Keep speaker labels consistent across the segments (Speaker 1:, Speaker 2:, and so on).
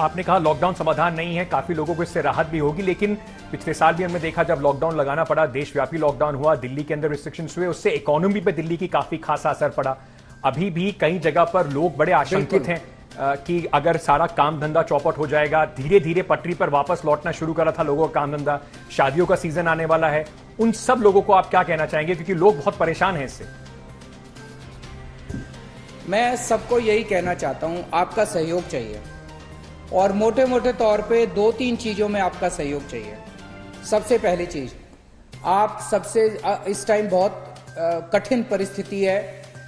Speaker 1: आपने कहा लॉकडाउन समाधान नहीं है, काफी लोगों को इससे राहत भी होगी, लेकिन पिछले साल भी हमने देखा जब लॉकडाउन लगाना पड़ा, देशव्यापी लॉकडाउन हुआ, दिल्ली के अंदर रिस्ट्रिक्शंस हुए, उससे इकोनॉमी पे दिल्ली की काफी खासा असर पड़ा। अभी भी कई जगह पर लोग बड़े आशंकित हैं कि अगर सारा काम धंधा चौपट हो जाएगा, धीरे धीरे पटरी पर वापस लौटना शुरू करा था लोगों का काम धंधा, शादियों का सीजन आने वाला है, उन सब लोगों को आप क्या कहना चाहेंगे, क्योंकि लोग बहुत परेशान हैं इससे?
Speaker 2: मैं सबको यही कहना चाहता हूं, आपका सहयोग चाहिए और मोटे मोटे तौर पे 2-3 चीजों में आपका सहयोग चाहिए। सबसे पहली चीज, आप सबसे इस टाइम बहुत कठिन परिस्थिति है,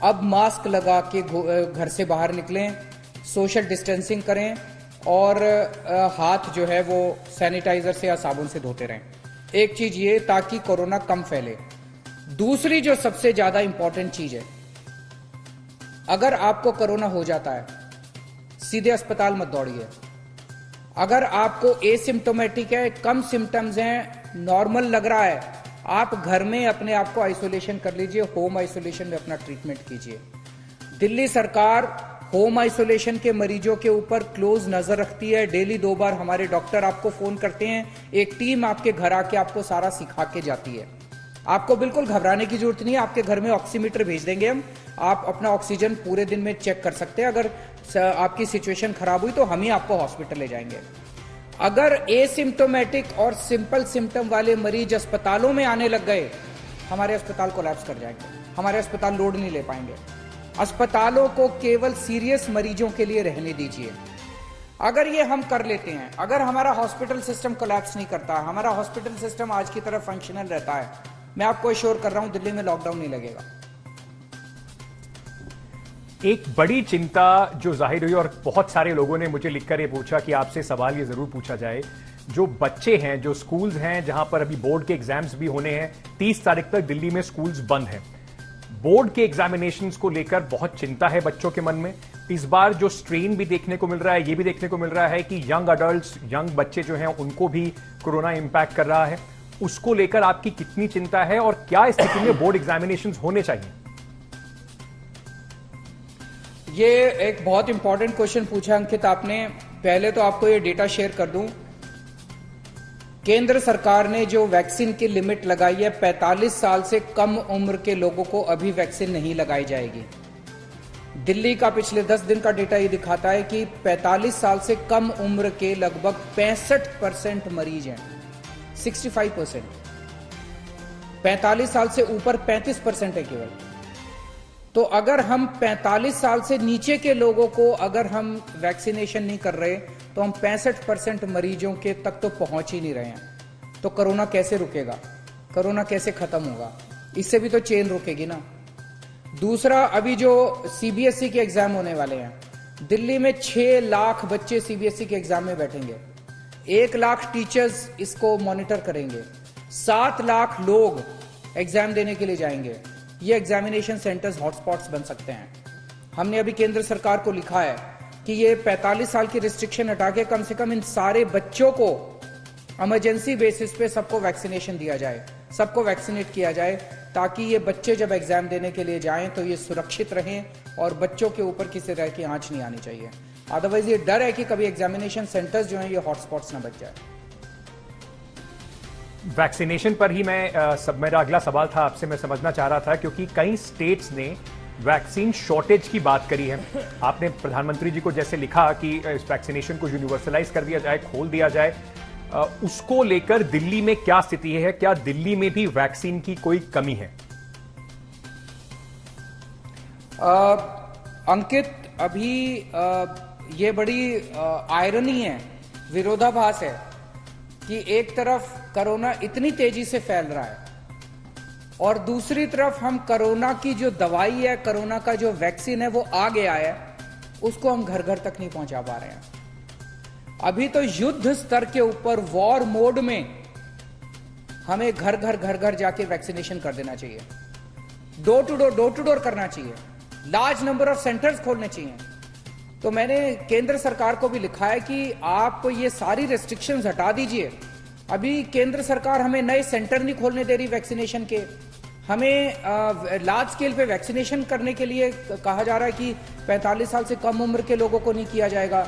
Speaker 2: अब मास्क लगा के घर से बाहर निकलें, सोशल डिस्टेंसिंग करें और हाथ जो है वो सैनिटाइजर से या साबुन से धोते रहें। एक चीज ये, ताकि कोरोना कम फैले। दूसरी जो सबसे ज्यादा इंपॉर्टेंट चीज है, अगर आपको कोरोना हो जाता है सीधे अस्पताल मत दौड़िए। अगर आपको एसिम्टोमेटिक है, कम सिम्टम्स हैं, नॉर्मल लग रहा है, आप घर में अपने आप को आइसोलेशन कर लीजिए, होम आइसोलेशन में अपना ट्रीटमेंट कीजिए। दिल्ली सरकार होम आइसोलेशन के मरीजों के ऊपर क्लोज नजर रखती है। डेली 2 बार हमारे डॉक्टर आपको फोन करते हैं, एक टीम आपके घर आके आपको सारा सिखा के जाती है। आपको बिल्कुल घबराने की जरूरत नहीं है, आपके घर में ऑक्सीमीटर भेज देंगे हम, आप अपना ऑक्सीजन पूरे दिन में चेक कर सकते हैं। अगर आपकी सिचुएशन खराब हुई तो हम ही आपको हॉस्पिटल ले जाएंगे। अगर एसिम्टोमेटिक और सिंपल सिम्टम वाले मरीज अस्पतालों में आने लग गए, हमारे अस्पताल कोलैप्स कर जाएंगे, हमारे अस्पताल लोड नहीं ले पाएंगे। अस्पतालों को केवल सीरियस मरीजों के लिए रहने दीजिए। अगर ये हम कर लेते हैं, अगर हमारा हॉस्पिटल सिस्टम कोलैप्स नहीं करता, हमारा हॉस्पिटल सिस्टम आज की तरह फंक्शनल रहता है, मैं आपको एश्योर कर रहा हूं दिल्ली में लॉकडाउन नहीं लगेगा।
Speaker 1: एक बड़ी चिंता जो जाहिर हुई और बहुत सारे लोगों ने मुझे लिखकर ये पूछा कि आपसे सवाल ये जरूर पूछा जाए, जो बच्चे हैं, जो स्कूल्स हैं जहां पर अभी बोर्ड के एग्जाम्स भी होने हैं, 30 तारीख तक दिल्ली में स्कूल्स बंद हैं। बोर्ड के एग्जामिनेशंस को लेकर बहुत चिंता है बच्चों के मन में। इस बार जो स्ट्रेन भी देखने को मिल रहा है, ये भी देखने को मिल रहा है कि यंग अडल्ट्स, यंग बच्चे जो हैं उनको भी कोरोना इंपैक्ट कर रहा है। उसको लेकर आपकी कितनी चिंता है और क्या स्थिति में बोर्ड एग्जामिनेशंस होने चाहिए?
Speaker 2: ये एक बहुत इंपॉर्टेंट क्वेश्चन पूछा अंकित आपने। पहले तो आपको ये डेटा शेयर कर दूं, केंद्र सरकार ने जो वैक्सीन की लिमिट लगाई है, 45 साल से कम उम्र के लोगों को अभी वैक्सीन नहीं लगाई जाएगी। दिल्ली का पिछले 10 दिन का डेटा ये दिखाता है कि 45 साल से कम उम्र के लगभग 65% मरीज हैं, 65%। 45 साल से ऊपर 35% है केवल। तो अगर हम 45 साल से नीचे के लोगों को अगर हम वैक्सीनेशन नहीं कर रहे, तो हम 65% मरीजों के तक तो पहुंच ही नहीं रहे हैं। तो कोरोना कैसे रुकेगा, कोरोना कैसे खत्म होगा? इससे भी तो चेन रुकेगी ना। दूसरा, अभी जो सीबीएसई के एग्जाम होने वाले हैं, दिल्ली में 6 लाख बच्चे सीबीएसई के एग्जाम में बैठेंगे, 1 लाख टीचर्स इसको मॉनिटर करेंगे, 7 लाख लोग एग्जाम देने के लिए जाएंगे। ये एग्जामिनेशन सेंटर्स हॉटस्पॉट्स बन सकते हैं। हमने अभी केंद्र सरकार को लिखा है कि ये 45 साल की रिस्ट्रिक्शन हटा के कम से कम इन सारे बच्चों को इमरजेंसी बेसिस पे सबको वैक्सीनेशन दिया जाए, सबको वैक्सीनेट किया जाए, ताकि ये बच्चे जब एग्जाम देने के लिए जाएं तो ये सुरक्षित रहें और बच्चों के ऊपर किसी तरह की आंच नहीं आनी चाहिए। अदरवाइज ये डर है कि कभी एग्जामिनेशन सेंटर्स जो हैं ये हॉटस्पॉट्स ना बच जाए।
Speaker 1: वैक्सीनेशन पर ही मेरा अगला सवाल था आपसे, मैं समझना चाह रहा था, क्योंकि कई स्टेट्स ने वैक्सीन शॉर्टेज की बात करी है। आपने प्रधानमंत्री जी को जैसे लिखा कि इस वैक्सीनेशन को यूनिवर्सलाइज कर दिया जाए, खोल दिया जाए, उसको लेकर दिल्ली में क्या स्थिति है? क्या दिल्ली में भी वैक्सीन की कोई कमी है?
Speaker 2: अंकित, अभी ये बड़ी आयरनी है, विरोधाभास है कि एक तरफ कोरोना इतनी तेजी से फैल रहा है और दूसरी तरफ हम कोरोना की जो दवाई है, कोरोना का जो वैक्सीन है वो आ गया है, उसको हम घर घर तक नहीं पहुंचा पा रहे हैं। अभी तो युद्ध स्तर के ऊपर वॉर मोड में हमें घर घर जाके वैक्सीनेशन कर देना चाहिए, डोर टू डोर करना चाहिए, लार्ज नंबर ऑफ सेंटर्स खोलने चाहिए। तो मैंने केंद्र सरकार को भी लिखा है कि आप ये सारी रेस्ट्रिक्शंस हटा दीजिए। अभी केंद्र सरकार हमें नए सेंटर नहीं खोलने दे रही वैक्सीनेशन के, हमें लार्ज स्केल पे वैक्सीनेशन करने के लिए कहा जा रहा है कि 45 साल से कम उम्र के लोगों को नहीं किया जाएगा।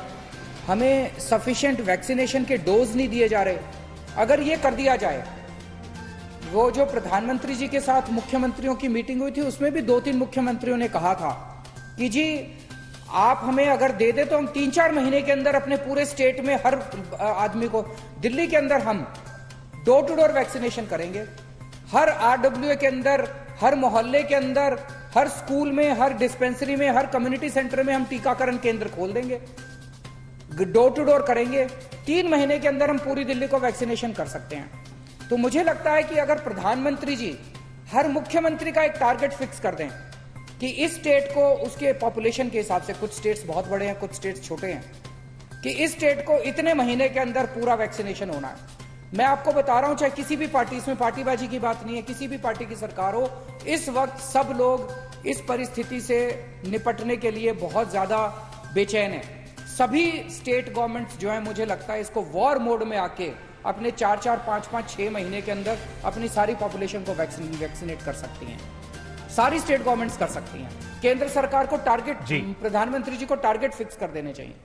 Speaker 2: हमें सफिशिएंट वैक्सीनेशन के डोज नहीं दिए जा रहे। अगर ये कर दिया जाए, वो जो प्रधानमंत्री जी के साथ मुख्यमंत्रियों की मीटिंग हुई थी उसमें भी 2-3 मुख्यमंत्रियों ने कहा था कि जी आप हमें अगर दे दे तो हम 3-4 महीने के अंदर अपने पूरे स्टेट में हर आदमी को, दिल्ली के अंदर हम डोर टू डोर वैक्सीनेशन करेंगे, हर RWA के अंदर, हर मोहल्ले के अंदर, हर स्कूल में, हर डिस्पेंसरी में, हर कम्युनिटी सेंटर में हम टीकाकरण केंद्र खोल देंगे, डोर टू डोर करेंगे। 3 महीने के अंदर हम पूरी दिल्ली को वैक्सीनेशन कर सकते हैं। तो मुझे लगता है कि अगर प्रधानमंत्री जी हर मुख्यमंत्री का एक टारगेट फिक्स कर दें कि इस स्टेट को उसके पॉपुलेशन के हिसाब से, कुछ स्टेट्स बहुत बड़े हैं, कुछ स्टेट्स छोटे हैं, कि इस स्टेट को इतने महीने के अंदर पूरा वैक्सीनेशन होना है। मैं आपको बता रहा हूं, चाहे किसी भी पार्टी, इसमें पार्टीबाजी की बात नहीं है, किसी भी पार्टी की सरकार हो, इस वक्त सब लोग इस परिस्थिति से निपटने के लिए बहुत ज्यादा बेचैन है। सभी स्टेट गवर्नमेंट्स जो है, मुझे लगता है इसको वॉर मोड में आके अपने 4-4, 5-5, 6 महीने के अंदर अपनी सारी पॉपुलेशन को वैक्सीनेट कर सकती हैं। सारी स्टेट गवर्नमेंट्स कर सकती हैं। केंद्र सरकार को टारगेट, प्रधानमंत्री जी को टारगेट फिक्स कर देने चाहिए।